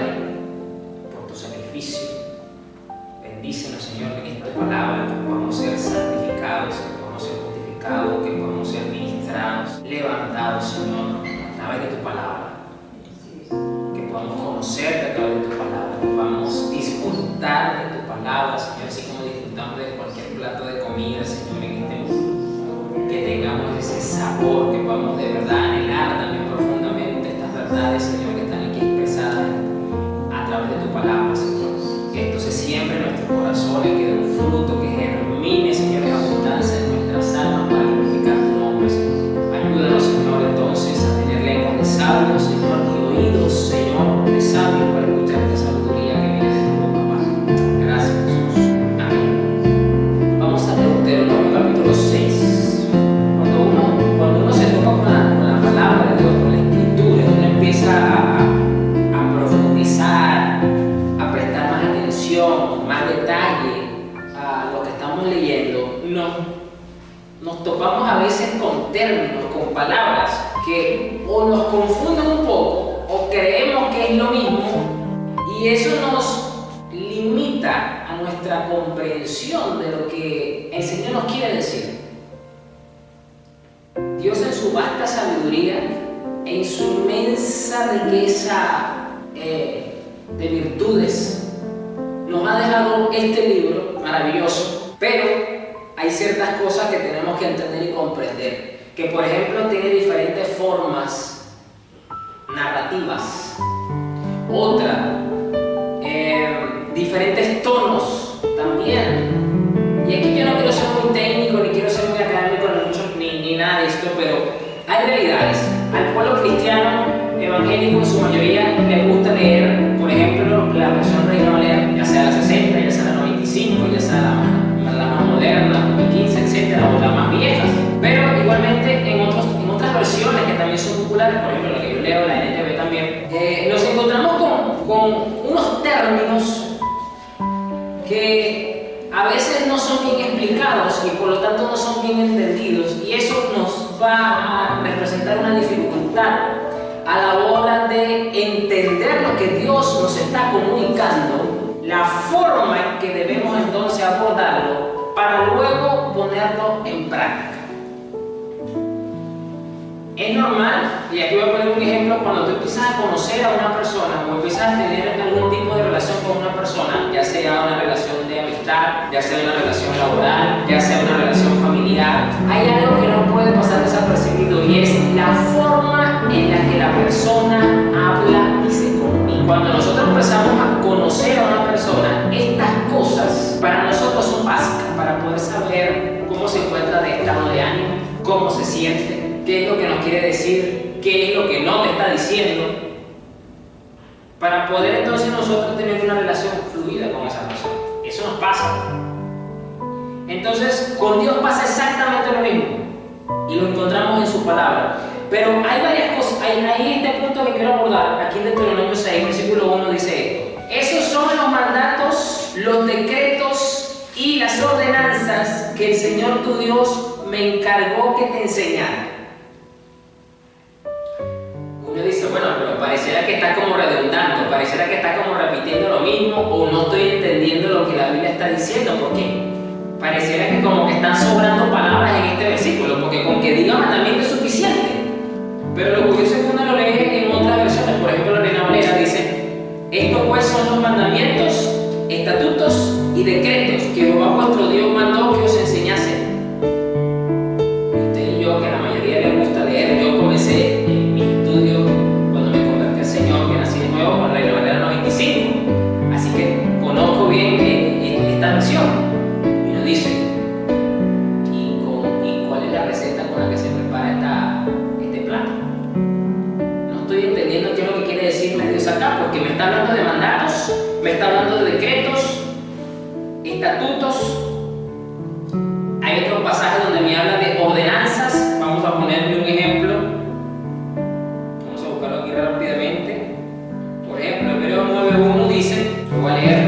Padre, por tu sacrificio. Bendícenos, Señor, en esta palabra, que podamos ser santificados, que podamos ser justificados, que podamos ser ministrados, levantados, Señor, a través de tu palabra. Que podamos conocerte a través de tu palabra, que podamos disfrutar de tu palabra, Señor, así como disfrutamos de cualquier plato de comida, Señor, en este mundo. Que tengamos ese sabor, que podamos de verdad anhelar también profundamente estas verdades, Señor, que están aquí expresadas a través de tu palabra, Señor. Que esto se siembre en nuestros corazones, que dé un fruto, que germine, Señor, en abundancia en nuestras almas para glorificar tu nombre, Señor. Ayúdanos, Señor, entonces a tener lenguas de sabios, Señor, y oídos, Señor, de sabios para escuchar esta sabiduría que viene de tu boca, Padre. Gracias, Jesús. Amén. Vamos a Deuteronomio capítulo 6. Cuando uno se toca con la palabra de Dios, con la escritura, uno empieza a profundizar, a prestar más atención, más detalle a lo que estamos leyendo. Nos topamos a veces con términos, con palabras que o nos confunden un poco o creemos que es lo mismo, y eso nos limita a nuestra comprensión de lo que el Señor nos quiere decir. Dios, en su vasta sabiduría, en su inmensa riqueza de virtudes, nos ha dejado este libro maravilloso, pero hay ciertas cosas que tenemos que entender y comprender, que por ejemplo tiene diferentes formas narrativas, diferentes tonos también. Y aquí yo no quiero ser muy técnico, ni quiero ser muy académico, ni nada de esto, pero hay realidades. Al pueblo cristiano evangélico en su mayoría le gusta leer, por ejemplo, la versión Reina Valera, ya sea la 60, ya sea la 95, ya sea la más moderna, la 2015, etc., o las más viejas. Pero igualmente en otras versiones que también son populares, por ejemplo la que yo leo, la NTV también, nos encontramos con unos términos que a veces no son bien explicados y por lo tanto no son bien entendidos, y eso nos va a representar una dificultad a la hora de entender lo que Dios nos está comunicando, la forma en que debemos entonces abordarlo para luego ponerlo en práctica. Es normal, y aquí voy a poner un ejemplo, cuando tú empiezas a conocer a una persona o empiezas a tener algún tipo de relación con una persona, ya sea una relación de amistad, ya sea una relación laboral, ya sea una relación familiar, hay algo que no puede pasar desapercibido, y es la forma en la que la persona habla y se comunica. Cuando nosotros empezamos a conocer a una persona, estas cosas para nosotros son básicas para poder saber cómo se encuentra de estado de ánimo, cómo se siente, qué es lo que nos quiere decir, qué es lo que no te está diciendo, para poder entonces nosotros tener una relación fluida con esa persona. Eso nos pasa. Entonces, con Dios pasa exactamente lo mismo, y lo encontramos en su palabra. Pero hay varias cosas, hay este punto que quiero abordar. Aquí en Deuteronomio 6, versículo 1 dice esto: esos son los mandatos, los decretos y las ordenanzas que el Señor tu Dios me encargó que te enseñara. Uno dice, bueno, pero pareciera que está como redundando, pareciera que está como repitiendo lo mismo, o no estoy entendiendo lo que la Biblia está diciendo. ¿Por qué? Pareciera que como que están sobrando palabras en este versículo, porque con que diga mandamiento es suficiente. Pero lo curioso es que uno lo lee en otras versiones. Por ejemplo, la Reina Valera dice: estos pues son los mandamientos, estatutos y decretos que Jehová vuestro Dios mandó que os enseñase. Usted y yo, que a la mayoría le gusta leer, yo comencé en mi estudio cuando me convertí al Señor, que nací de nuevo, con la Reina Valera 95. Así que conozco bien esta versión. Y nos dice: ¿y cuál es la receta con la que se prepara este plato? No estoy entendiendo qué es lo que quiere decirme Dios acá, porque me está hablando de mandatos, me está hablando de decretos, estatutos. Hay otro pasaje donde me habla de ordenanzas. Vamos a ponerle un ejemplo. Vamos a buscarlo aquí rápidamente. Por ejemplo, Hebreos 9:1 dice, lo voy a leer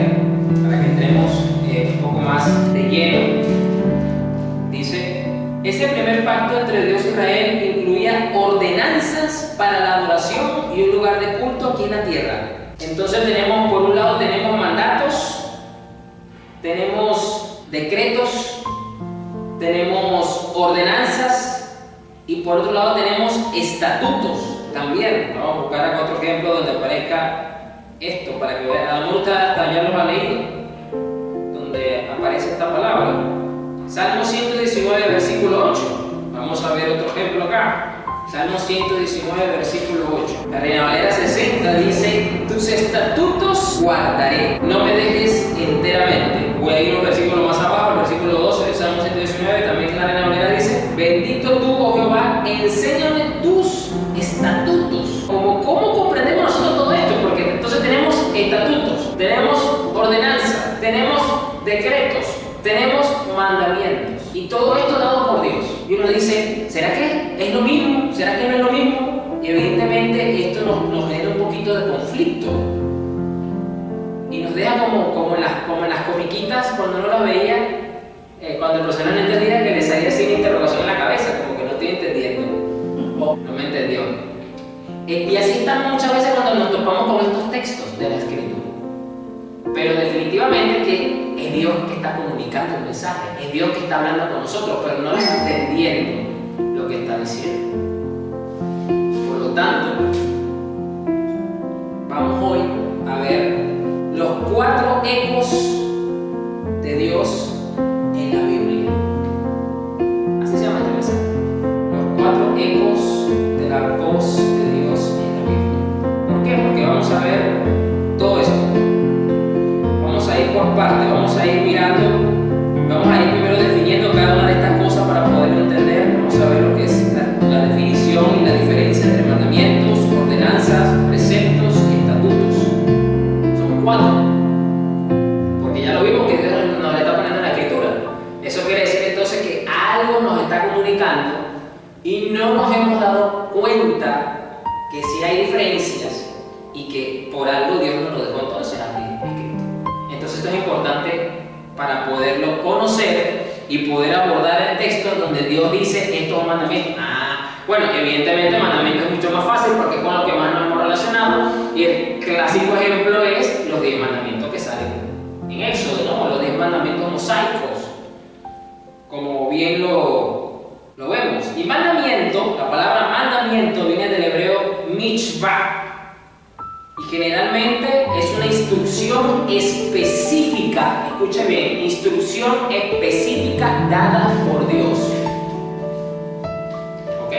para que entremos un poco más de lleno. Dice: ese primer pacto entre Dios y Israel incluía ordenanzas para la adoración y un lugar de culto aquí en la tierra. En Entonces tenemos, por un lado tenemos mandatos, tenemos decretos, tenemos ordenanzas y por otro lado tenemos estatutos también. Vamos a buscar acá otro ejemplo donde aparezca esto para que vean. A lo mejor usted hasta ya lo ha leído, donde aparece esta palabra. Salmo 119, versículo 8. Vamos a ver otro ejemplo acá. Salmo 119, versículo 8. La Reina Valera 60 dice: tus estatutos guardaré, no me dejes enteramente. Voy a ir un versículo más abajo, el versículo 12 del Salmo 119, también la Reina Valera dice: bendito tú, oh Jehová, enséñame tus estatutos. ¿Cómo comprendemos nosotros todo esto? Porque entonces tenemos estatutos, tenemos ordenanzas, tenemos decretos, tenemos mandamientos. Y todo esto dado por Dios. Y uno dice, ¿será que es lo mismo? ¿Será que no es lo mismo? Y evidentemente esto nos genera un poquito de conflicto. Y nos deja como en las comiquitas cuando uno las veía, cuando el profesor no entendía, que le salía así una interrogación en la cabeza, como que no estoy entendiendo. O no me entendió. Y así estamos muchas veces cuando nos topamos con estos textos de la Escritura. Pero definitivamente que es Dios que está comunicando el mensaje, es Dios que está hablando con nosotros, pero no entendiendo lo que está diciendo. Por lo tanto, vamos hoy a ver los 4 ecos de Dios en la Biblia. Así se llama este mensaje. Los 4 ecos de la voz de Dios en la Biblia. ¿Por qué? Porque vamos a ver todo esto. Vamos a ir por partes, vamos a ir mirando, vamos a ir primero definiendo cada una de estas cosas para poder entender. Vamos a ver lo que es la definición y la diferencia entre mandamientos, ordenanzas, preceptos y estatutos. Son 4. Porque ya lo vimos que Dios nos está poniendo en la Escritura. Eso quiere decir entonces que algo nos está comunicando y no nos hemos dado cuenta que sí hay diferencias y que por algo Dios nos lo dejó entonces aquí escrito. Entonces esto es importante para poderlo conocer y poder abordar el texto donde Dios dice esto es un mandamiento. Bueno, evidentemente el mandamiento es mucho más fácil porque es con lo que más nos hemos relacionado y el clásico ejemplo es los 10 mandamientos que salen en Éxodo, ¿no? Los 10 mandamientos mosaicos, como bien lo vemos. Y mandamiento, la palabra mandamiento viene del hebreo mitzvah. Y generalmente es una instrucción específica, escuche bien, instrucción específica dada por Dios. ¿Ok?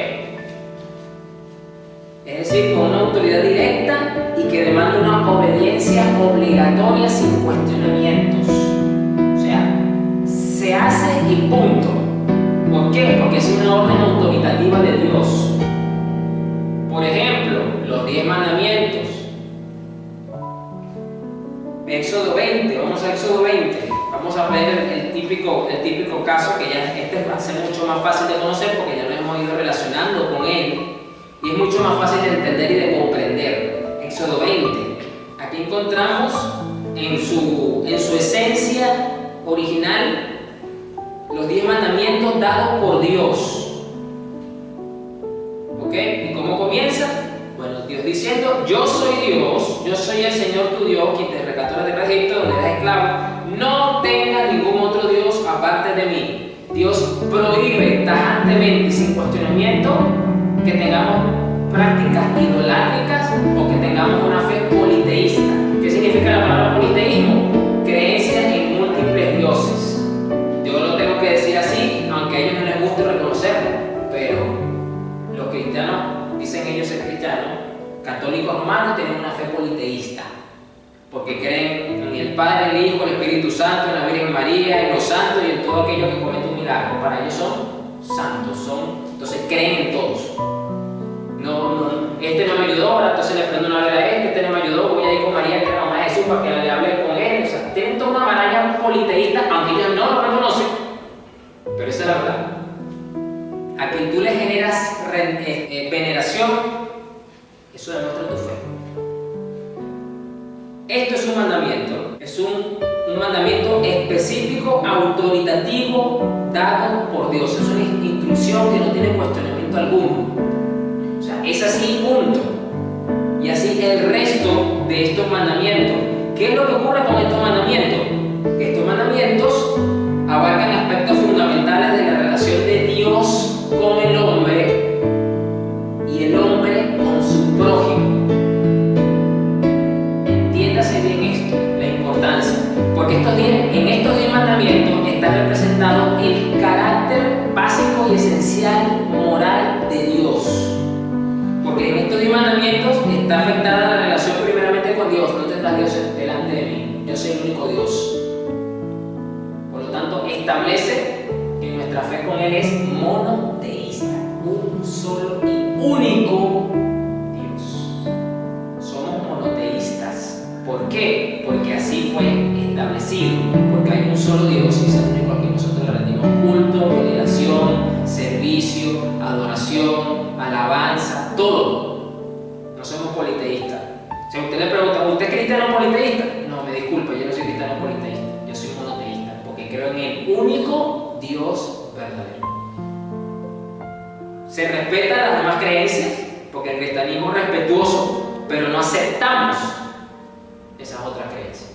Es decir, con una autoridad directa y que demanda una obediencia obligatoria sin cuestionamientos. O sea, se hace y punto. ¿Por qué? Porque es una orden autoritativa de Dios. Por ejemplo, los 10 mandamientos. Éxodo 20, vamos a Éxodo 20, vamos a ver el típico caso que ya este va a ser mucho más fácil de conocer porque ya nos hemos ido relacionando con él y es mucho más fácil de entender y de comprender. Éxodo 20, aquí encontramos en su esencia original los 10 mandamientos dados por Dios. ¿Ok? ¿Y cómo comienza? Bueno, Dios diciendo, yo soy Dios, yo soy el Señor tu Dios, quien te rescató de la tierra de Egipto, donde eras esclavo. No tengas ningún otro Dios aparte de mí. Dios prohíbe tajantemente y sin cuestionamiento que tengamos prácticas idolátricas o que tengamos una fe politeísta. ¿Qué significa la palabra politeísmo? Creencia en múltiples dioses. Yo lo tengo que decir así, aunque a ellos no les guste reconocerlo, pero los cristianos, dicen ellos ser cristianos, católicos romanos, tienen una fe politeísta, porque creen en el Padre, el Hijo, el Espíritu Santo, en la Virgen María, en los santos y en todo aquello que comete un milagro. Para ellos son santos, entonces creen en todos. Este no me ayudó, ahora entonces le prendo una vela a este no me ayudó, voy a ir con María, que es la mamá de Jesús, para que le hable con él. O sea, tienen toda una maraña politeísta, aunque ellos no lo reconocen, pero esa es la verdad. A quien tú le generas veneración, eso demuestra tu fe. Esto es un mandamiento, es un mandamiento específico, autoritativo, dado por Dios. Es una instrucción que no tiene alguno. O sea, es así, punto. Y así el resto de estos mandamientos. ¿Qué es lo que ocurre con estos mandamientos? Estos mandamientos abarcan aspectos fundamentales de la relación de Dios con el hombre y el hombre con su prójimo. Entiéndase bien esto, la importancia, porque en estos 10 mandamientos está representado el carácter básico y esencial moral de Dios. Porque en estos 10 mandamientos está afectada la relación primeramente con Dios. No tendrás dioses delante de mí, yo soy el único Dios. Por lo tanto, establece que nuestra fe con Él es monoteísta, un solo y único Dios. Somos monoteístas. ¿Por qué? Porque así fue establecido, porque hay un solo Dios y es el único al que nosotros le rendimos culto, veneración, servicio, adoración, alabanza, todo. No somos politeístas. Si a usted le pregunta, ¿usted es cristiano politeísta? No, me disculpe, yo no soy cristiano politeísta, yo soy monoteísta, porque creo en el único Dios verdadero. Se respetan las demás creencias, porque el cristianismo es respetuoso, pero no aceptamos esas otras creencias.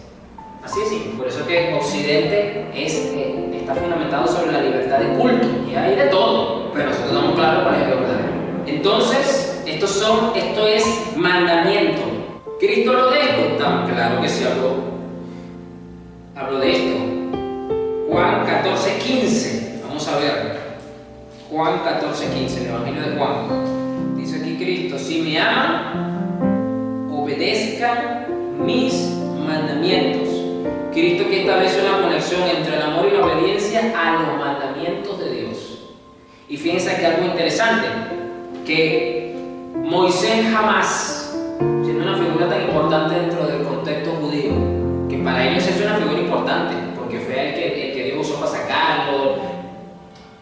Así es simple. Por eso que Occidente está fundamentado sobre la libertad de culto, y hay de todo, pero nosotros tenemos claro cuál es lo verdadero. Entonces, esto es mandamiento. ¿Cristo habló de esto? Claro que sí habló de esto. Juan 14:15. Vamos a ver. Juan 14:15, el Evangelio de Juan. Dice aquí Cristo: si me aman, obedezcan mis mandamientos. Cristo que establece una conexión entre el amor y la obediencia a los mandamientos de Dios. Y fíjense que algo interesante, que Moisés jamás, siendo una figura tan importante dentro del contexto judío, que para ellos es una figura importante, porque fue el que Dios usó para sacarlo,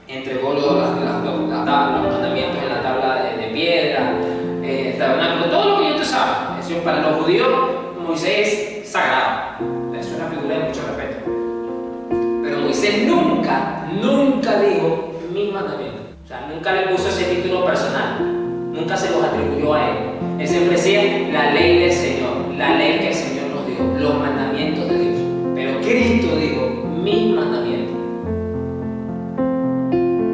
entregó los mandamientos en la tabla de piedra, el tabernáculo, todo lo que ellos saben. Eso para los judíos, Moisés es sagrado. Es una figura de mucho respeto. Pero Moisés nunca dijo mis mandamientos. O sea, nunca le puso ese título personal. Nunca se los atribuyó a él. Él siempre decía la ley del Señor, la ley que el Señor nos dio, los mandamientos de Dios. Pero Cristo dijo mis mandamientos.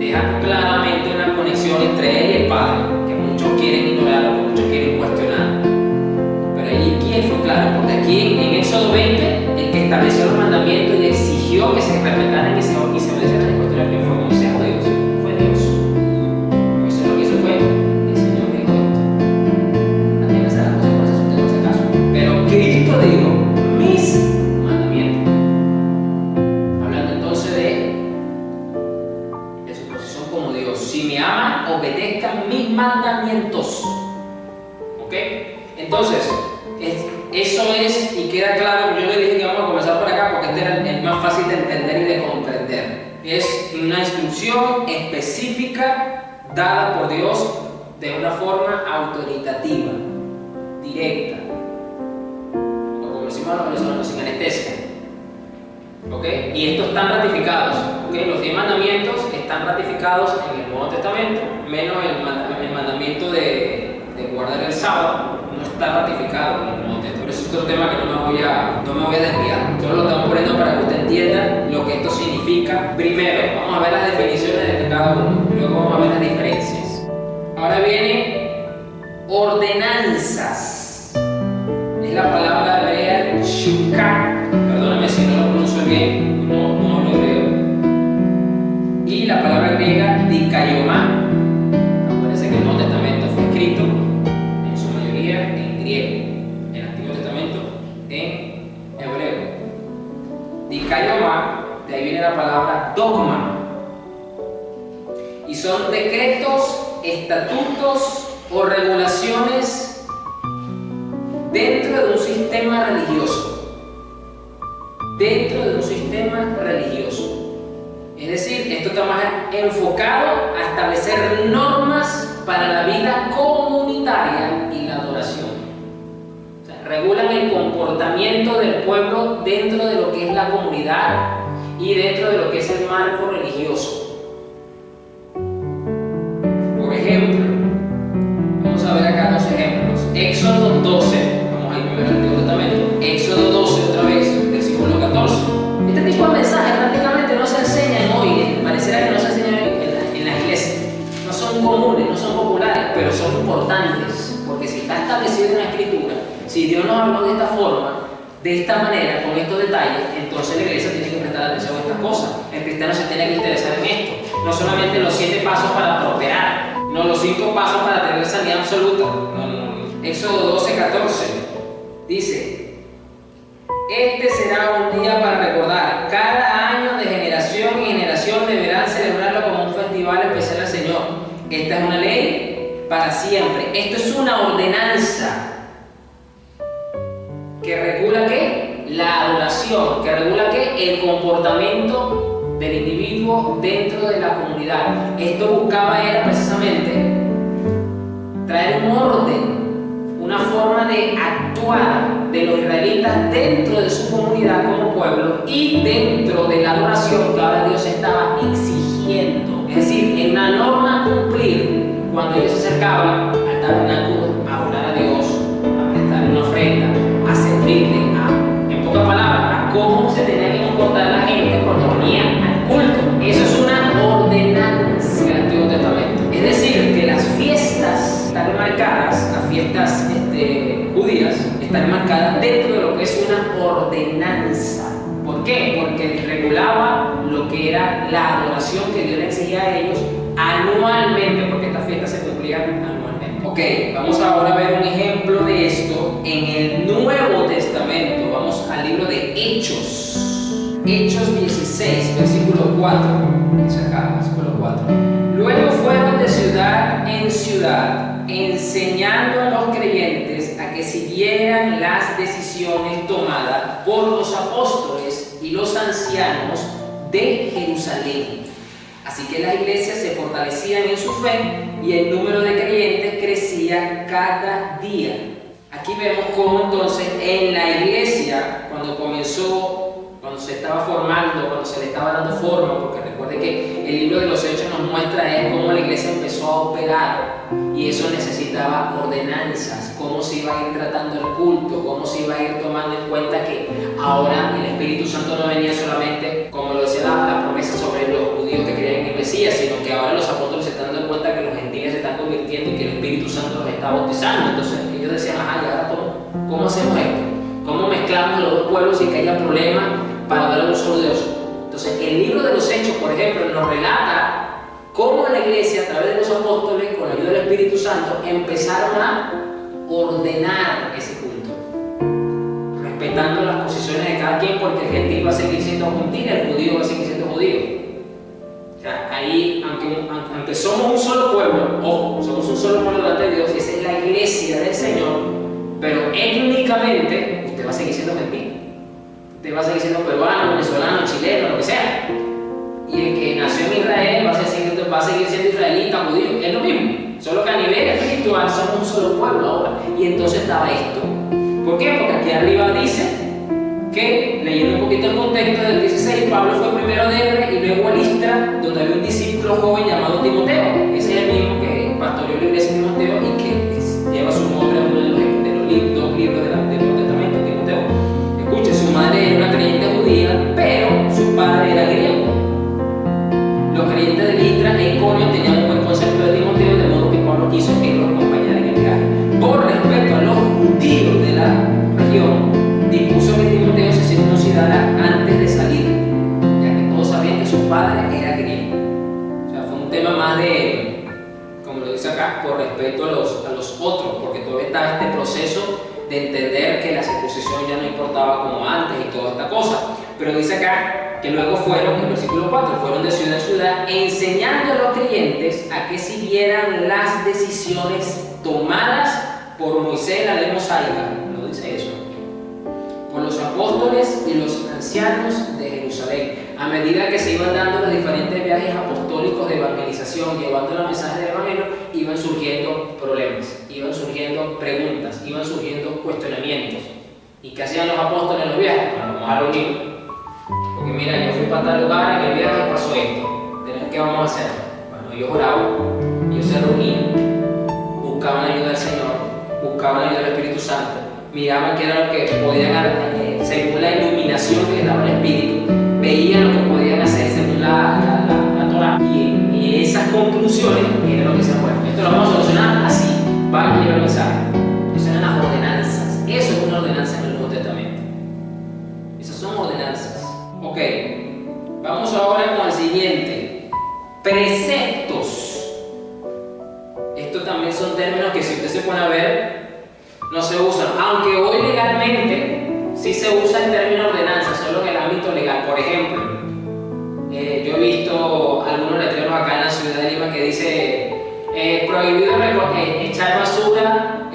Deja claramente una conexión entre él y el Padre, que muchos quieren ignorar, que muchos quieren cuestionar. Pero ahí quién fue claro, porque aquí en Éxodo 20, el que estableció los mandamientos y exigió que se respetaran y se obedecieran y cuestionar quién fue Moisés o Dios. Fue Dios. Moisés lo que hizo fue, el Señor me dijo esto. También hacer las cosas por eso usted no hace caso. Pero Cristo dijo mis mandamientos. Hablando entonces de su posición como Dios. Si me aman, obedezcan mis mandamientos. ¿Ok? Entonces, eso es, y queda claro, yo le dije que vamos a comenzar por acá porque este era el más fácil de entender y de comprender. Es una instrucción específica dada por Dios de una forma autoritativa, directa, o como decimos los venezolanos, sin anestesia. ¿Ok? Y estos están ratificados. ¿Ok? Los 10 mandamientos están ratificados en el Nuevo Testamento, menos el mandamiento de guardar el sábado, no está ratificado en el Nuevo Testamento. Pero ese es otro tema que no me voy a desviar. Solo lo estamos poniendo para que usted entienda lo que esto significa. Primero, vamos a ver las definiciones de cada uno, luego vamos a ver las diferencias. Ahora viene ordenanzas. Es la palabra hebrea shukah. Perdóname si no lo pronuncio bien, no lo hebreo. Y la palabra griega dikaiomá. Acuérdense que el Nuevo Testamento fue escrito en su mayoría en griego, el Antiguo Testamento en hebreo. Dikaiomá, de ahí viene la palabra dogma. Y son decretos, estatutos o regulaciones dentro de un sistema religioso. Dentro de un sistema religioso. Es decir, esto está más enfocado a establecer normas para la vida comunitaria y la adoración. O sea, regulan el comportamiento del pueblo dentro de lo que es la comunidad y dentro de lo que es el marco religioso. Por ejemplo, vamos a ver acá dos ejemplos. Éxodo 12, vamos a ir primero al Antiguo habló de esta forma, de esta manera, con estos detalles, entonces la iglesia tiene que prestar atención a estas cosas. El cristiano se tiene que interesar en esto. No solamente los 7 pasos para prosperar, no los 5 pasos para tener sanidad absoluta. No. Éxodo 12:14 dice: este será un día para recordar. Cada año de generación en generación deberán celebrarlo como un festival especial al Señor. Esta es una ley para siempre. Esto es una ordenanza que regula ¿qué? La adoración, que regula ¿qué? El comportamiento del individuo dentro de la comunidad. Esto buscaba era precisamente traer un orden, una forma de actuar de los israelitas dentro de su comunidad como pueblo y dentro de la adoración que ahora Dios estaba exigiendo. Es decir, en una norma a cumplir cuando ellos se acercaban al tabernáculo a orar a Dios, a prestar una ofrenda, a servirle, en pocas palabras, a cómo se tenía que comportar la gente cuando venía al culto. Eso es una ordenanza del Antiguo Testamento. Es decir, que las fiestas están marcadas, las fiestas judías están marcadas dentro de lo que es una ordenanza. ¿Por qué? Porque regulaba lo que era la adoración que Dios le exigía a ellos anualmente, porque estas fiestas se cumplían anualmente. Ok, vamos ahora a ver un ejemplo de esto en el Nuevo Testamento. Vamos al libro de Hechos. Hechos 16, versículo 4. Dice acá, versículo 4. Luego fueron de ciudad en ciudad, enseñando a los creyentes a que siguieran las decisiones tomadas por los apóstoles y los ancianos de Jerusalén. Así que las iglesias se fortalecían en su fe y el número de creyentes crecía cada día. Aquí vemos cómo entonces en la iglesia, cuando comenzó, cuando se estaba formando, cuando se le estaba dando forma, porque recuerde que el libro de los Hechos nos muestra cómo la iglesia empezó a operar y eso necesitaba ordenanzas, cómo se iba a ir tratando el culto, cómo se iba a ir tomando en cuenta que ahora el Espíritu Santo no venía solamente, como lo decía la promesa sobre los judíos que creían en el Mesías, sino que ahora los apóstoles se están dando cuenta que los gentiles se están convirtiendo y que el Espíritu Santo los está bautizando. Entonces ellos decían, ajá, ¿y ahora cómo hacemos esto? ¿Cómo mezclamos los dos pueblos sin que haya problema para dar a un solo Dios? Entonces el libro de los Hechos, por ejemplo, nos relata cómo la iglesia, a través de los apóstoles, con la ayuda del Espíritu Santo, empezaron a ordenar ese culto, respetando las posiciones de cada quien, porque el gentil va a seguir siendo gentil, el judío va a seguir siendo judío. O sea, ahí, aunque somos un solo pueblo, ojo, somos un solo pueblo delante de Dios, y esa es la iglesia del Señor, pero étnicamente usted va a seguir siendo gentil. Usted va a seguir siendo peruano, venezolano, chileno, lo que sea. Y el que nació en Israel va a seguir siendo israelita, judío. Es lo mismo. Solo que a nivel espiritual somos un solo pueblo ahora. Y entonces estaba esto. ¿Por qué? Porque aquí arriba dice que, leyendo un poquito el contexto del 16, Pablo fue primero de Derbe y luego a Listra, donde había un discípulo joven llamado Timoteo. Ese es el mismo que pastoreó la iglesia de Timoteo y que lleva su nombre a uno de los dos libros del Nuevo Testamento, Timoteo. Escuche, su madre era una creyente judía, pero su padre era griego. Los creyentes de Listra e Iconio tenían un buen concepto de Timoteo, de modo que Pablo quiso que los acompañara en el viaje. Por respeto a los judíos de la región, dispuso que Timoteo se circuncidara antes de salir, ya que todos sabían que su padre era griego. O sea, fue un tema más de, como lo dice acá, por respeto a los otros, porque todavía estaba este proceso de entender que la circuncisión ya no importaba como antes y toda esta cosa. Pero dice acá que luego fueron, en el versículo 4, fueron de ciudad en ciudad enseñando a los creyentes a que siguieran las decisiones tomadas por Moisés en la ley mosaica, no dice eso, por los apóstoles y los ancianos de Jerusalén. A medida que se iban dando los diferentes viajes apostólicos de evangelización, llevando el mensaje del evangelio, iban surgiendo problemas, iban surgiendo preguntas, iban surgiendo cuestionamientos. ¿Y qué hacían los apóstoles en los viajes? Bueno, vamos a reunirnos. Porque mira, yo fui para tal lugar, en el viaje pasó esto. ¿Qué vamos a hacer? Bueno, ellos oraban, ellos se reunían, buscaban la ayuda del Señor, buscaban la ayuda del Espíritu Santo, miraban qué era lo que podían hacer según la iluminación que les daba el Espíritu, veían lo que podían hacer según la Torah, y esas conclusiones era lo que se bueno, esto lo vamos a solucionar así, vayan y lleven el mensaje. Eso eran las ordenanzas, eso es una ordenanza. Ok, vamos ahora con el siguiente. Preceptos. Estos también son términos que si usted se pone a ver, no se usan. Aunque hoy legalmente sí se usa el término ordenanza, solo en el ámbito legal. Por ejemplo, yo he visto algunos letreros acá en la ciudad de Lima que dice prohibido echar basura,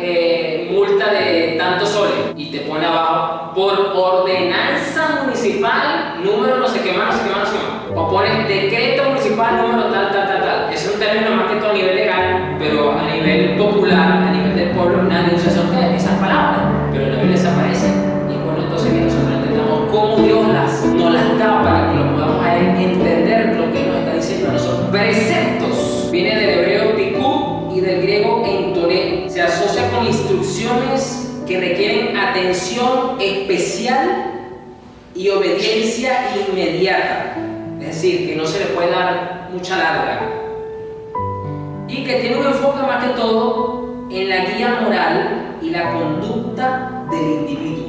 multa de tantos soles, y te pone abajo por ordenanza municipal número no sé qué más, no sé qué más, no sé qué más, o pone decreto municipal número tal, tal, tal, tal. Es un término más que todo a nivel legal, pero a nivel popular, a nivel del pueblo, nadie usa esas palabras, pero en la Biblia desaparecen. Y bueno, entonces que nosotros entendamos cómo Dios nos las da para que lo podamos entender lo que nos está diciendo a nosotros. Preceptos viene del hebreo tikkun y del griego entoré. Se asocia con instrucciones que requieren atención especial y obediencia inmediata, es decir, que no se le puede dar mucha larga, y que tiene un enfoque más que todo en la guía moral y la conducta del individuo.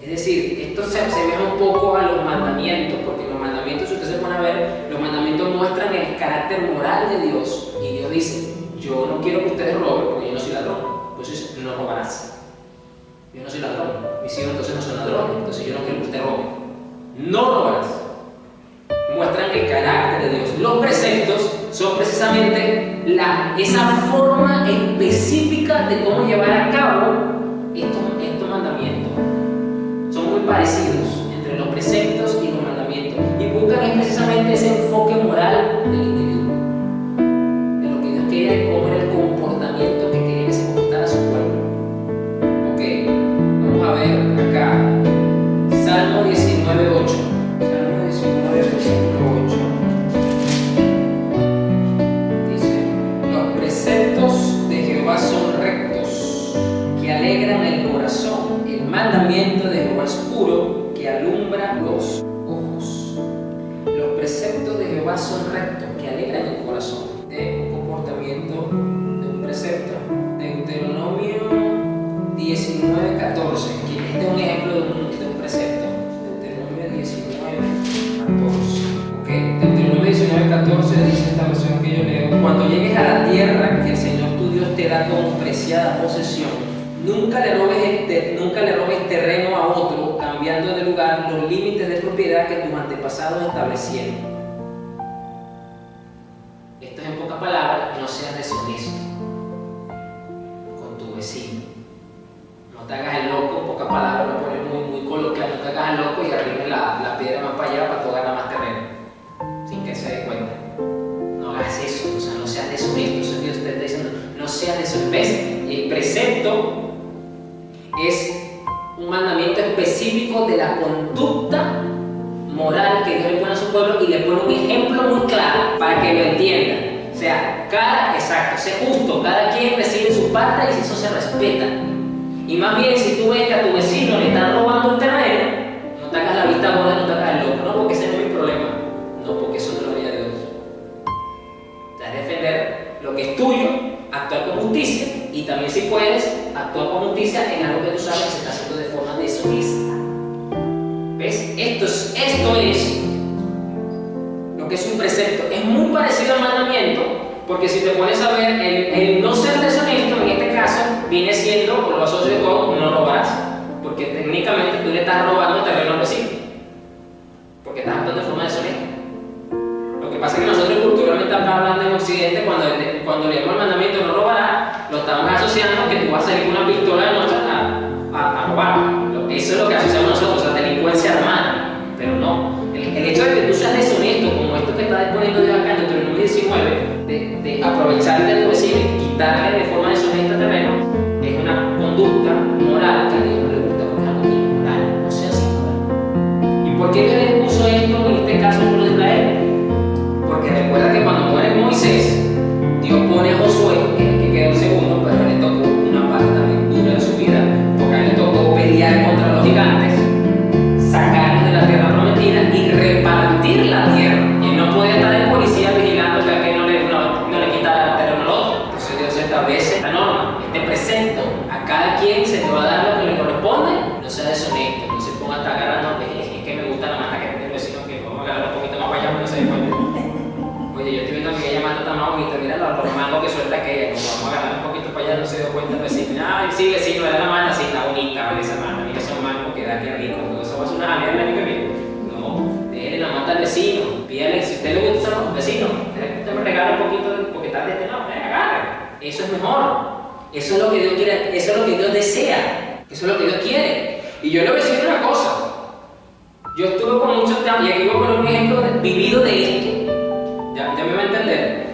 Es decir, esto se asemeja un poco a los mandamientos, porque los mandamientos, si usted se pone a ver, los mandamientos muestran el carácter moral de Dios, y Dios dice: yo no quiero que ustedes roben, porque yo no soy ladrón, entonces no robarás. Yo no soy ladrón, mis hijos entonces no son ladrones, entonces yo no quiero que usted robe. No robarás. Muestran el carácter de Dios. Los preceptos son precisamente esa forma específica de cómo llevar a cabo estos mandamientos. Son muy parecidos entre los preceptos y los mandamientos, y buscan precisamente ese enfoque moral del individuo, de lo que Dios quiere, cómo era el comportamiento que quería que se comportara a su pueblo. Ok, vamos a ver acá Salmo 19:8. Salmo 19, versículo 8. Dice: los preceptos de Jehová son rectos, que alegran el corazón. El mandamiento de Jehová es puro, que alumbra los ojos. Los preceptos de Jehová son rectos, que alegran el corazón. Un comportamiento de un precepto. Deuteronomio 19:14. Este es un ejemplo de un precepto. Deuteronomio 19:14. Okay. Deuteronomio 19:14 dice esta versión que yo leo: cuando llegues a la tierra que el Señor tu Dios te da como preciada posesión, nunca le robes terreno a otro, cambiando de lugar los límites de propiedad que tus antepasados establecieron. Esto es, en pocas palabras, no seas deshonesto con tu vecino. No te hagas el loco, en pocas palabras, lo pones muy coloquial. No te hagas el loco y arrimes la piedra más para allá para tú ganar más terreno, sin que se dé cuenta. No hagas eso, o sea, no seas deshonesto. Eso es Dios te está diciendo: no seas deshonesto. El precepto es un mandamiento específico de la conducta moral que Dios le pone a su pueblo, y le pone un ejemplo muy claro para que lo entiendan. O sea, sé justo, cada quien recibe su parte y eso se respeta. Y más bien, si tú ves que a tu vecino le están robando un terreno, no te hagas la vista gorda, no te hagas el loco, no, porque ese no es mi problema, no, porque eso no lo haría Dios. Te vas a defender lo que es tuyo, actuar con justicia, y también, si puedes, actuar con justicia en algo que tú sabes que se está haciendo de forma deshonesta. ¿Ves? Esto es lo que es un precepto. Es muy parecido al mandamiento, porque si te pones a ver, el no ser deshonesto en este caso viene siendo, o lo asocio con no robarás, porque técnicamente tú le estás robando terreno al vecino, porque estás actuando de forma deshonesta. Lo que pasa es que nosotros culturalmente acá hablando en Occidente, cuando leemos el mandamiento no robarás, lo estamos asociando que tú vas a salir con una pistola de noche a robar. Eso es lo que asociamos nosotros, a delincuencia armada, pero no. El hecho de que tú seas deshonesto, como esto que está disponiendo Dios acá en Deuteronomio 19, de aprovecharte de tu vecino y quitarle de forma deshonesta terreno, es una conducta moral que a Dios no le gusta, porque es algo inmoral, no sea así moral. ¿Y por qué Dios le puso esto en este caso al pueblo de Israel? Porque recuerda que cuando muere Moisés, Dios pone a Josué, que es el que quedó segundo, pero le tocó una parte también dura de su vida, porque a él le tocó pelear contra los gigantes, sacarlos de la tierra prometida y repartir la tierra. Y él no podía estar de policía vigilando que aquel no le quitara el terreno al otro. Entonces Dios establece: esta verá qué rico, eso va a ser una jalea el año que viene. No, déjele la mata al vecino, pídale, si usted le gusta a los vecinos, usted me regala un poquito porque está de este lado, agarre. Eso es mejor. Eso es lo que Dios quiere, eso es lo que Dios desea, eso es lo que Dios quiere. Y yo le voy a decir una cosa. Yo estuve con muchos temas, y aquí voy a poner un ejemplo vivido de esto. Ya me va a entender.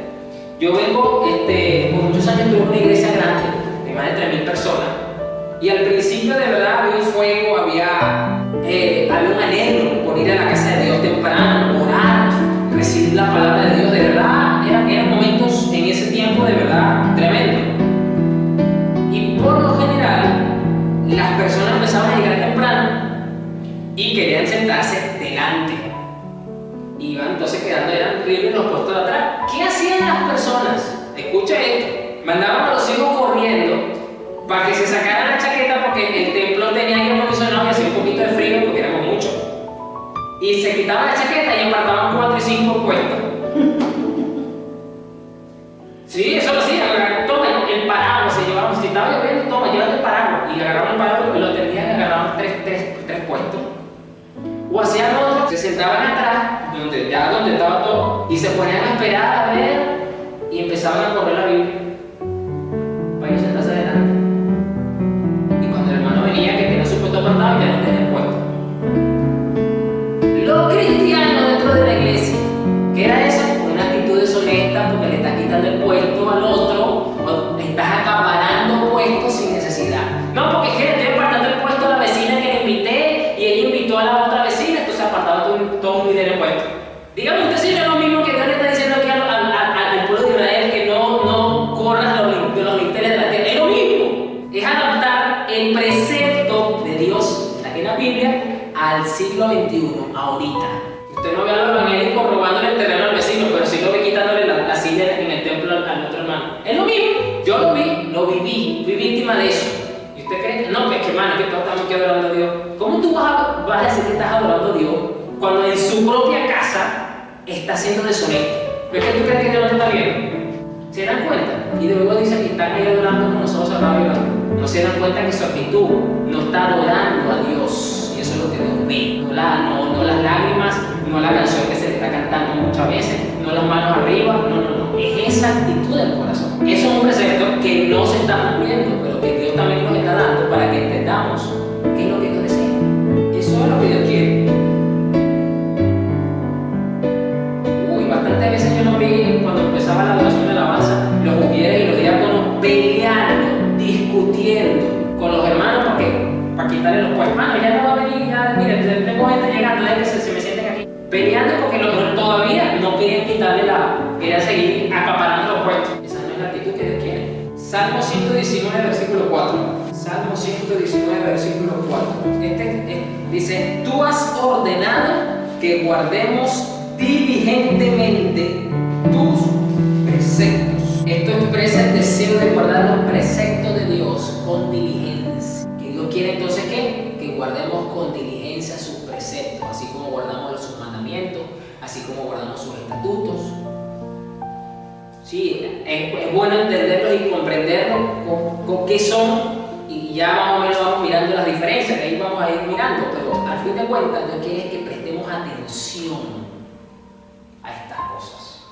Yo vengo, por muchos años tuve una iglesia grande, de más de 3.000 personas. Y al principio de verdad había un fuego, había un anhelo por ir a la casa de Dios temprano, orar, recibir la palabra de Dios. De verdad, eran momentos en ese tiempo de verdad tremendo. Y por lo general, las personas empezaban a llegar temprano y querían sentarse delante. Iban entonces quedando, eran libres los puestos de atrás. ¿Qué hacían las personas? Escucha esto. Mandaban a los hijos corriendo para que se sacaran la chaqueta porque el templo tenía aire acondicionado y hacía un poquito de frío porque éramos muchos. Y se quitaban la chaqueta y apartaban 4 y 5 puestos. Sí, eso lo hacían. Toma el paraguas, se llevaban. Si estaba lloviendo, toma, llévate el paraguas. Y agarraban el paraguas y lo tendían y agarraban 3 puestos. O hacían otros, se sentaban atrás, donde estaba todo, y se ponían a esperar a ver y empezaban a correr la Biblia para ellos sentarse adelante. Y cuando el hermano venía que tenía su puesto apartado, ya no tenía el puesto. Los cristianos dentro de la iglesia, ¿qué era eso? Una actitud deshonesta porque le estás quitando el puesto al otro, o estás acaparando puestos sin necesidad. No, porque es que le estoy apartando el puesto a la vecina que le invité y ella invitó a la otra vecina, entonces apartaba todo un dinero puesto. Dígame usted si no es lo mismo que Dios le está diciendo aquí al pueblo de Israel, que no corras los linternes de la tierra. Es lo mismo, es adaptar el precepto de Dios aquí en la Biblia al siglo XXI, ahorita. Usted no ve a los evangélicos robándole el terreno al vecino, pero sí lo ve quitándole la silla en el templo al otro hermano. Es lo mismo, yo lo viví, fui víctima de eso. ¿Y usted cree que no? Que hermano, que todos estamos aquí adorando a Dios. ¿Cómo tú vas a decir que estás adorando a Dios cuando en su propia casa está siendo deshonesto? ¿Pero es que tú crees que Dios no te está viendo? ¿Se dan cuenta? Y luego dicen que están ahí adorando con nosotros cerrados. No se dan cuenta que su actitud no está adorando a Dios. Y eso es lo que Dios ve. No las lágrimas, no la canción que se le está cantando muchas veces, no las manos arriba, no. Es esa actitud del corazón. Eso es un precepto que no se está cumpliendo, pero que Dios también nos está dando para que entendamos qué es lo que Dios desea. Eso es lo que Dios quiere. Bastantes veces yo lo vi cuando empezaba la adoración de alabanza, los jugieres y los diáconos peleando, discutiendo con los hermanos para quitarle los puestos. Hermano, ya no va a venir, ya, mire, tengo gente llegando, dejen que se me sienten aquí. Peleando porque todavía no quieren quitarle querían seguir acaparando los puestos. Esa no es la actitud que Dios quiere. Salmo 119, versículo 4. Salmo 119, versículo 4. Dice, tú has ordenado que guardemos diligentemente tus preceptos. Esto expresa el deseo de guardar los preceptos de Dios con diligencia. Que Dios quiere entonces que guardemos con diligencia sus preceptos, así como guardamos sus mandamientos, así como guardamos sus estatutos. Sí, es bueno entenderlos y comprenderlos con qué son, y ya más o menos vamos mirando las diferencias, que ahí vamos a ir mirando, pero al fin de cuentas Dios quiere que prestemos atención a estas cosas.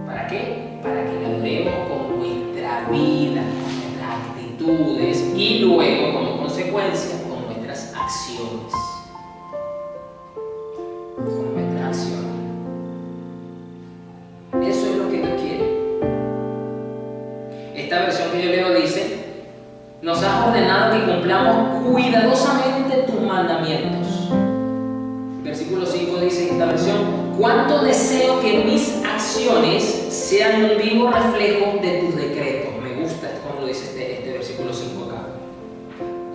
¿Para qué? Para que la adoremos con nuestra vida, con nuestras actitudes y luego, como consecuencia, con nuestras acciones. Con nuestras acciones. Eso es lo que Dios quiere. Esta versión que yo leo dice: nos has ordenado que cumplamos cuidadosamente tus mandamientos. Versículo 5 dice en esta versión: cuánto deseo que mis acciones sean un vivo reflejo de tus decretos. Me gusta como lo dice este versículo 5 acá.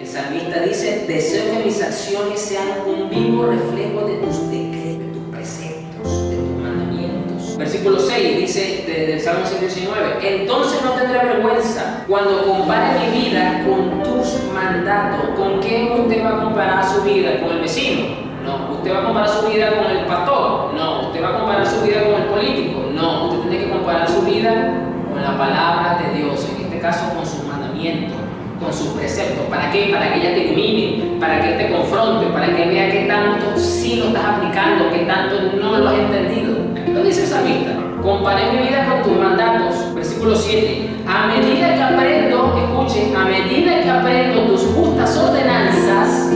El salmista dice: deseo que mis acciones sean un vivo reflejo de tus decretos, tus preceptos, de tus mandamientos. Versículo 6 dice del Salmo 119: entonces no tendré vergüenza cuando compare mi vida con tus mandatos. ¿Con qué usted va a comparar su vida? ¿Con el vecino? No. ¿Usted va a comparar su vida con el pastor? No. ¿Usted va a comparar su vida con el político? No. Usted tiene que comparar su vida con la palabra de Dios, en este caso con sus mandamientos, con sus preceptos. ¿Para qué? Para que ella te ilumine, para que Él te confronte, para que Él vea qué tanto sí lo estás aplicando, qué tanto no lo has entendido. Aquí lo dice el salmista: comparé mi vida con tus mandatos. Versículo 7. A medida que aprendo, escuchen, a medida que aprendo tus justas ordenanzas,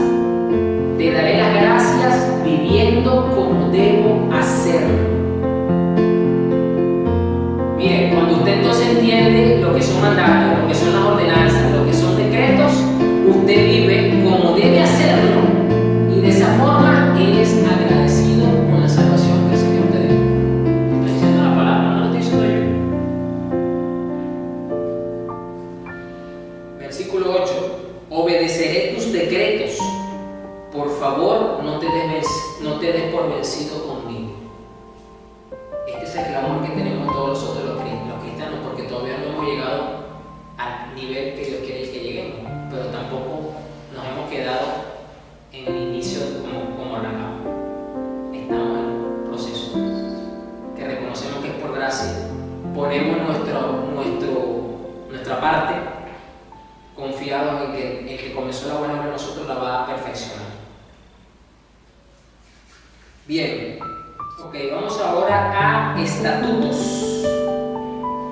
te daré las gracias viviendo como debo hacer. Mire, cuando usted entonces entiende lo que son mandatos, lo que son las ordenanzas, lo que son decretos, usted vive como debe hacerlo, y de esa forma es agradecido con la salvación que el Señor te dio. Estoy diciendo la palabra, no lo estoy diciendo yo. Versículo 8. Obedeceré tus decretos. Por favor, no te des por vencido conmigo. Este es el clamor que tenemos todos nosotros los cristianos, porque todavía no hemos llegado al nivel que Dios quiere que lleguemos, pero tampoco nos hemos quedado en el inicio como arrancamos. Estamos en un proceso que reconocemos que es por gracia. Ponemos nuestra parte, confiados en que el que comenzó la buena obra en nosotros la va a perfeccionar. Bien, ok, vamos ahora a estatutos,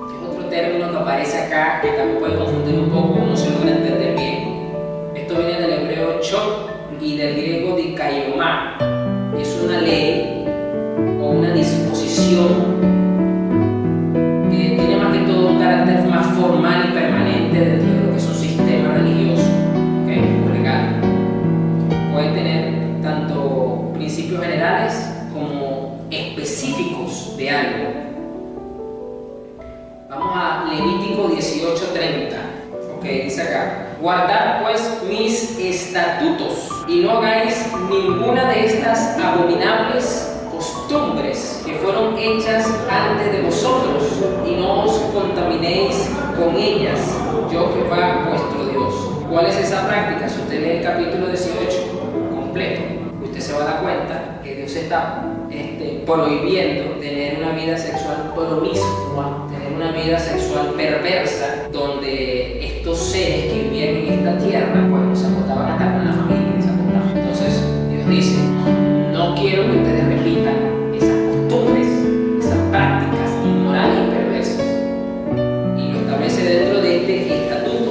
que es otro término que aparece acá, que también puede confundir un poco, no se logra entender bien. Esto viene del hebreo chok y del griego dikaiomá. Es una ley o una disposición que tiene más que todo un carácter más formal y permanente dentro de lo que es un sistema religioso, ¿okay? Legal. Puede tener tanto principios generales como específicos de algo. Vamos a Levítico 18:30. Dice acá: guardad pues mis estatutos y no hagáis ninguna de estas abominables costumbres que fueron hechas antes de vosotros, y no os contaminéis con ellas, yo Jehová vuestro Dios. ¿Cuál es esa práctica? Si usted lee el capítulo 18 completo, usted se va a dar cuenta que Dios está prohibiendo tener una vida sexual promiscua, tener una vida sexual perversa, donde estos seres que vivían en esta tierra, pues se acostaban hasta con la familia, se acostaban. Entonces Dios dice: no quiero que ustedes repitan esas costumbres, esas prácticas inmorales y perversas, y lo establece dentro de este estatuto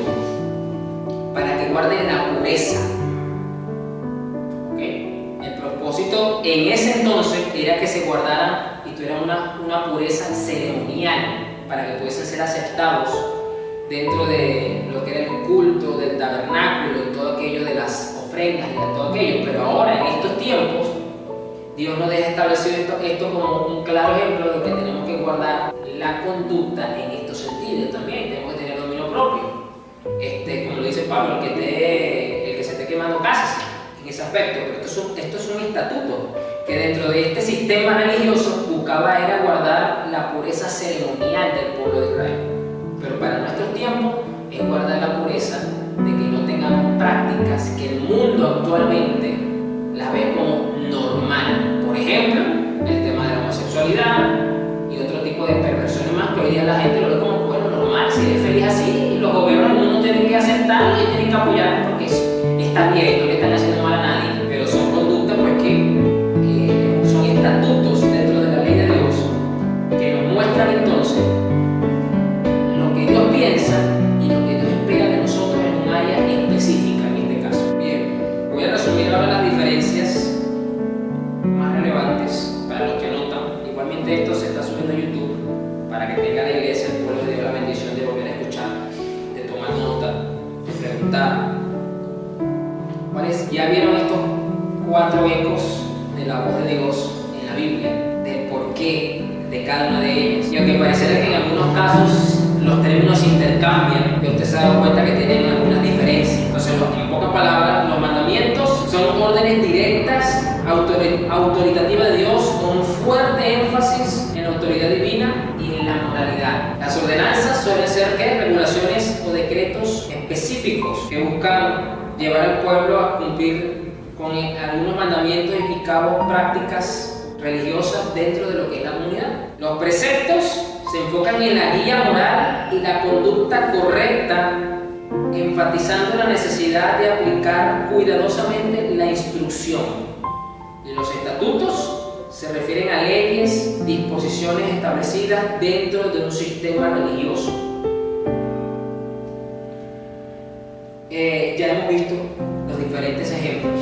para que guarden la pureza. En ese entonces era que se guardaran y tuvieran una pureza ceremonial para que pudiesen ser aceptados dentro de lo que era el culto del tabernáculo y todo aquello de las ofrendas y de todo aquello. Pero ahora, en estos tiempos, Dios nos deja establecido esto como un claro ejemplo de que tenemos que guardar la conducta en estos sentidos también. Tenemos que tener dominio propio. Como lo dice Pablo, el que se esté quemando, cásese. En ese aspecto, pero esto es un estatuto que dentro de este sistema religioso buscaba era guardar la pureza ceremonial del pueblo de Israel. Pero para nuestros tiempos es guardar la pureza de que no tengamos prácticas que el mundo actualmente las ve como normal. Por ejemplo, el tema de la homosexualidad y otro tipo de perversiones más que hoy día la gente lo ve como bueno, normal. Si eres feliz así, y los gobiernos del mundo tienen que aceptarlo y tienen que apoyarlo porque está bien, no le están haciendo mal a nadie, pero son conductas pues que son estatutos dentro de la ley de Dios que nos muestran entonces lo que Dios piensa y lo que Dios espera de nosotros en un área específica, en este caso. Bien, voy a resumir ahora las diferencias más relevantes para los que notan. Igualmente esto se está subiendo a YouTube para que tenga la iglesia, el pueblo de Dios, la bendición de volver a escuchar, de tomar nota, de preguntar. Ya vieron estos 4 ecos de la voz de Dios en la Biblia, del porqué de cada una de ellas. Y aunque pareciera que en algunos casos los términos intercambian, que usted se ha dado cuenta que tienen algunas diferencias. Entonces, en pocas palabras, los mandamientos son órdenes directas, autoritativas de Dios, con un fuerte énfasis en la autoridad divina y en la moralidad. Las ordenanzas suelen ser regulaciones o decretos específicos que buscan llevar al pueblo a cumplir con algunos mandamientos y cabo prácticas religiosas dentro de lo que es la comunidad. Los preceptos se enfocan en la guía moral y la conducta correcta enfatizando la necesidad de aplicar cuidadosamente la instrucción. Y los estatutos se refieren a leyes, disposiciones establecidas dentro de un sistema religioso. Ya hemos visto los diferentes ejemplos.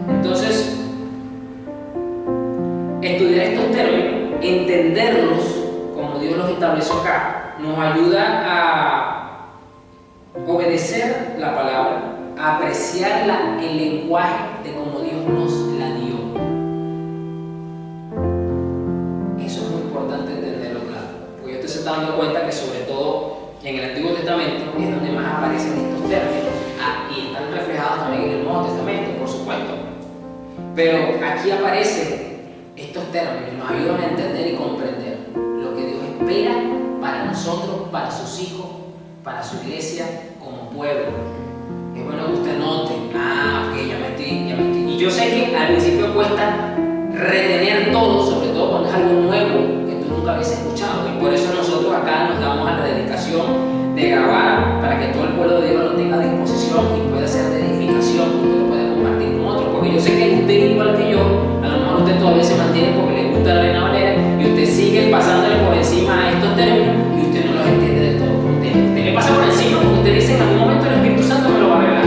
Entonces, estudiar estos términos, entenderlos como Dios los estableció acá, nos ayuda a obedecer la palabra, a apreciar el lenguaje de cómo Dios nos la dio. Eso es muy importante entenderlo, claro, porque yo te estoy dando cuenta que sobre todo en el Antiguo Testamento es donde más aparecen estos términos, y están reflejados también en el Nuevo Testamento, por supuesto, pero aquí aparecen estos términos y nos ayudan a entender y comprender lo que Dios espera para nosotros, para sus hijos, para su iglesia como pueblo. Es bueno que usted note, ok, ya me estoy. Y yo sé que al principio cuesta retener todo, sobre todo cuando es algo nuevo que tú nunca habías escuchado. Y por eso nosotros acá nos damos a la dedicación de grabar para que todo el pueblo de Dios lo tenga a disposición y pueda ser de edificación y usted lo pueda compartir con otros. Porque yo sé que usted, igual que yo, a lo mejor usted todavía se mantiene porque le gusta la Reina Valera y usted sigue pasándole por encima a estos términos y usted no los entiende del todo. Usted le pasa por encima porque usted dice en algún momento el Espíritu Santo me lo va a revelar.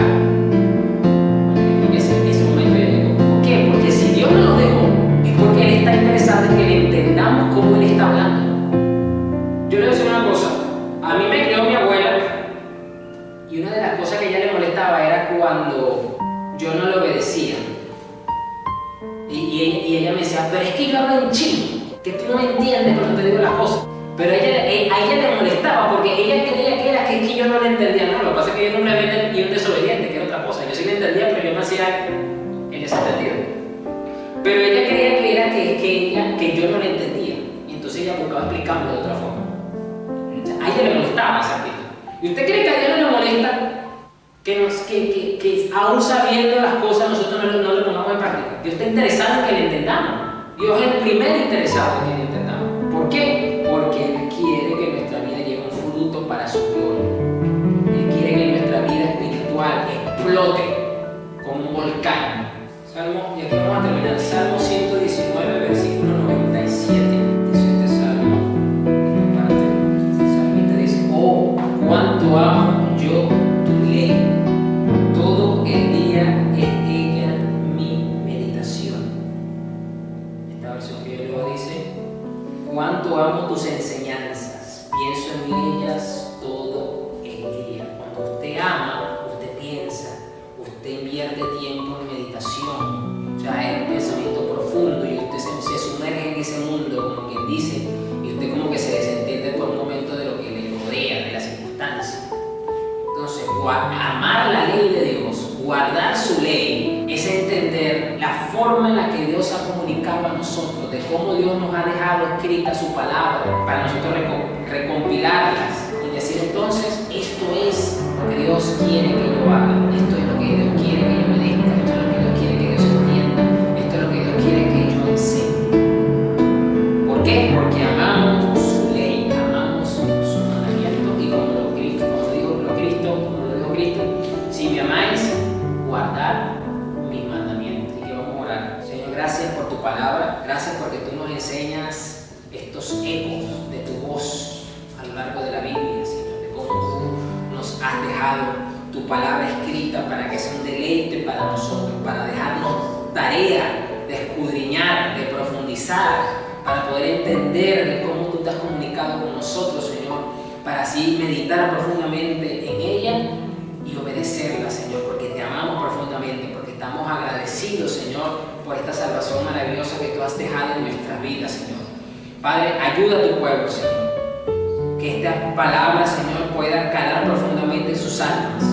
Ese momento ya llegó. ¿Por qué? Porque si Dios no lo dejó, es porque Él está interesado en que le entendamos cómo Él está hablando. Yo le voy a decir una cosa. A mí me crió mi abuela y una de las cosas que a ella le molestaba era cuando yo no le obedecía. Y ella me decía, pero es que yo hablo en chino, que tú no me entiendes cuando te digo las cosas. Pero a ella le molestaba porque ella creía que era que yo no le entendía. No, lo que pasa es que yo era un rebelde y un desobediente, que era otra cosa. Yo sí le entendía, pero yo me hacía el desentendido. Pero ella creía que era que yo no le entendía. Y entonces ella buscaba explicarme de otra forma. A ella le molestaba esa actitud. ¿Y usted cree que a Dios no le molesta que aún sabiendo las cosas nosotros no le pongamos en práctica? Dios está interesado en que le entendamos. Dios es el primer interesado en que le entendamos. ¿Por qué? Porque Él quiere que nuestra vida lleve un fruto para su gloria. Él quiere que nuestra vida espiritual explote como un volcán. Salmo, y aquí vamos a terminar. Salmo 119, versículo 97. Dice este salmo, esta parte. El salmista dice, oh, cuánto amo yo tu ley. Todo el día es ella mi meditación. Esta versión que yo leo dice, cuánto amo tus enseñanzas, pienso en ellas todo el día. Cuando usted ama, usted piensa, usted invierte tiempo en meditación, o sea, es un pensamiento profundo y usted se sumerge en ese mundo, como quien dice, y usted como que se desentiende por un momento de lo que le rodea, de las circunstancias. Entonces, amar la ley de Dios, guardar su ley, es entender la forma en la que Dios ha comunicado a nosotros, de cómo Dios nos ha dejado escrita su palabra, para nosotros recompilarlas y decir entonces, esto es lo que Dios quiere que yo haga, esto es lo que Dios quiere que yo obedezca, esto es lo que Dios quiere que Dios entienda, esto es lo que Dios quiere que yo enseñe. ¿Por qué? Porque amamos su ley, amamos su mandamiento y como lo dijo Cristo, si me amáis, guardar mis mandamientos. Y que vamos a orar. Señor, gracias por tu palabra, gracias porque tú nos enseñas estos ecos de tu voz a lo largo de la Biblia, Señor, de cómo tú nos has dejado tu palabra escrita para que sea un deleite para nosotros, para dejarnos tarea de escudriñar, de profundizar, para poder entender de cómo tú te has comunicado con nosotros, Señor, para así meditar profundamente en ella y obedecerla, Señor, porque te amamos profundamente, porque estamos agradecidos, Señor, por esta salvación maravillosa que tú has dejado en nuestras vidas, Señor. Padre, ayuda a tu pueblo, Señor, que esta palabra, Señor, pueda calar profundamente en sus almas,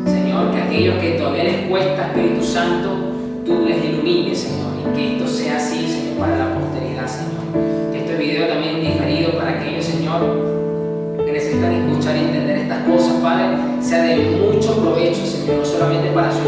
Señor, que aquellos que todavía les cuesta, Espíritu Santo, tú les ilumines, Señor, y que esto sea así, Señor, para la posteridad, Señor. Este video también diferido para aquellos, Señor, que necesitan escuchar y entender estas cosas, Padre, sea de mucho provecho, Señor, no solamente para su